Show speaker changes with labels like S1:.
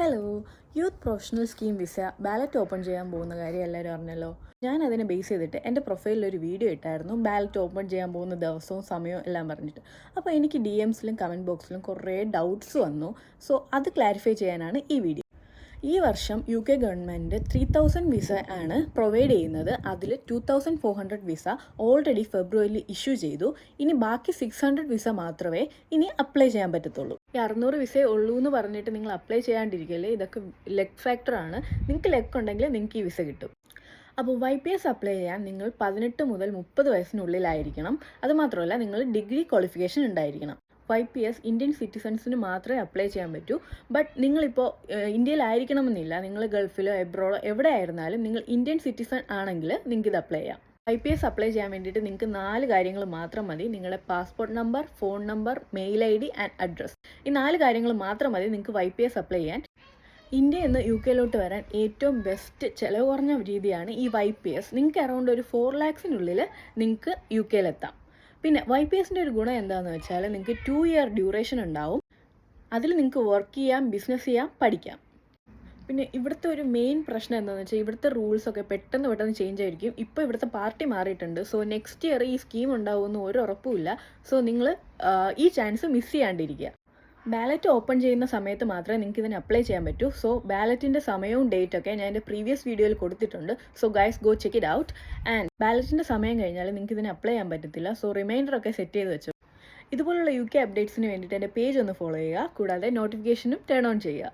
S1: Hello, youth professional scheme visa ballot open ചെയ്യാൻ പോകുന്ന കാര്യം എല്ലാവരും അറിഞ്ഞല്ലോ. ഞാൻ അതിനെ ബേസ് ചെയ്തിട്ട് എൻ്റെ പ്രൊഫൈലിൽ ഒരു വീഡിയോ ഇട്ടായിരുന്നു, ബാലറ്റ് ഓപ്പൺ ചെയ്യാൻ പോകുന്ന ദിവസവും സമയവും എല്ലാം പറഞ്ഞിട്ട്. അപ്പോൾ എനിക്ക് DMസിലും കമൻറ്റ് ബോക്സിലും കുറേ ഡൗട്ട്സ് വന്നു. സോ അത് ക്ലാരിഫൈ ചെയ്യാനാണ് ഈ വീഡിയോ. ഈ വർഷം UK ഗവൺമെൻറ് 3000 വിസ ആണ് പ്രൊവൈഡ് ചെയ്യുന്നത്. അതിൽ 2400 വിസ ഓൾറെഡി ഫെബ്രുവരിയിൽ ഇഷ്യൂ ചെയ്തു. ഇനി ബാക്കി 600 വിസ മാത്രമേ ഇനി അപ്ലൈ ചെയ്യാൻ പറ്റത്തുള്ളൂ. ഈ 600 വിസയേ ഉള്ളൂ എന്ന് പറഞ്ഞിട്ട് നിങ്ങൾ അപ്ലൈ ചെയ്യാണ്ടിരിക്കല്ലേ. ഇതൊക്കെ ലെഗ് ഫാക്ടറാണ്. നിങ്ങൾക്ക് ലെഗ് ഉണ്ടെങ്കിൽ നിങ്ങൾക്ക് ഈ വിസ കിട്ടും. അപ്പോൾ YPS അപ്ലൈ ചെയ്യാൻ നിങ്ങൾ 18 മുതൽ 30 വയസ്സിനുള്ളിലായിരിക്കണം. അതുമാത്രമല്ല നിങ്ങൾ ഡിഗ്രി ക്വാളിഫിക്കേഷൻ ഉണ്ടായിരിക്കണം. YPS ഇന്ത്യൻ സിറ്റിസൺസിന് മാത്രമേ അപ്ലൈ ചെയ്യാൻ പറ്റൂ. ബട്ട് നിങ്ങളിപ്പോൾ ഇന്ത്യയിലായിരിക്കണമെന്നില്ല. നിങ്ങൾ ഗൾഫിലോ എബ്രോഡോ എവിടെ ആയിരുന്നാലും നിങ്ങൾ ഇന്ത്യൻ സിറ്റിസൺ ആണെങ്കിൽ നിങ്ങൾക്ക് ഇത് അപ്ലൈ ചെയ്യാം. YPS അപ്ലൈ ചെയ്യാൻ വേണ്ടിയിട്ട് നിങ്ങൾക്ക് 4 കാര്യങ്ങൾ മാത്രം മതി. നിങ്ങളുടെ passport number, phone number, mail ID and address. ഈ 4 കാര്യങ്ങൾ മാത്രം മതി നിങ്ങൾക്ക് YPS അപ്ലൈ ചെയ്യാൻ. ഇന്ത്യയിൽ നിന്ന് UK വരാൻ ഏറ്റവും ബെസ്റ്റ് ചിലവ് കുറഞ്ഞ രീതിയാണ് ഈ YPS. നിങ്ങൾക്ക് അറൗണ്ട് ഒരു 4 lakhs നിങ്ങൾക്ക് UK പിന്നെ YPSൻ്റെ ഒരു ഗുണം എന്താണെന്ന് വെച്ചാൽ നിങ്ങൾക്ക് 2 year ഡ്യൂറേഷൻ ഉണ്ടാവും. അതിൽ നിങ്ങൾക്ക് വർക്ക് ചെയ്യാം, ബിസിനസ് ചെയ്യാം, പഠിക്കാം. പിന്നെ ഇവിടുത്തെ ഒരു മെയിൻ പ്രശ്നം എന്താണെന്ന് വെച്ചാൽ ഇവിടുത്തെ റൂൾസൊക്കെ പെട്ടെന്ന് ചേഞ്ച് ആയിരിക്കും. ഇപ്പോൾ ഇവിടുത്തെ പാർട്ടി മാറിയിട്ടുണ്ട്. സോ നെക്സ്റ്റ് ഇയർ ഈ സ്കീം ഉണ്ടാവുമെന്ന് ഒരു ഉറപ്പുമില്ല. സോ നിങ്ങൾ ഈ ചാൻസ് മിസ് ചെയ്യാണ്ടിരിക്കുക. ബാലറ്റ് ഓപ്പൺ ചെയ്യുന്ന സമയത്ത് മാത്രമേ നിങ്ങൾക്ക് ഇതിന് അപ്ലൈ ചെയ്യാൻ പറ്റൂ. സോ ബാലറ്റിൻ്റെ സമയവും ഡേറ്റൊക്കെ ഞാൻ എൻ്റെ പ്രീവിയസ് വീഡിയോയിൽ കൊടുത്തിട്ടുണ്ട്. So guys go check it out. And ബാലറ്റിൻ്റെ സമയം കഴിഞ്ഞാൽ നിങ്ങൾക്ക് ഇതിന് അപ്ലൈ ചെയ്യാൻ പറ്റത്തില്ല. സോ റിമൈൻഡറൊക്കെ സെറ്റ് ചെയ്ത് വെച്ചു. ഇതുപോലുള്ള UK അപ്ഡേറ്റ്സിന് വേണ്ടിയിട്ട് എൻ്റെ പേജ് ഒന്ന് ഫോളോ ചെയ്യുക. കൂടാതെ നോട്ടിഫിക്കേഷനും ടേൺ ഓൺ ചെയ്യുക.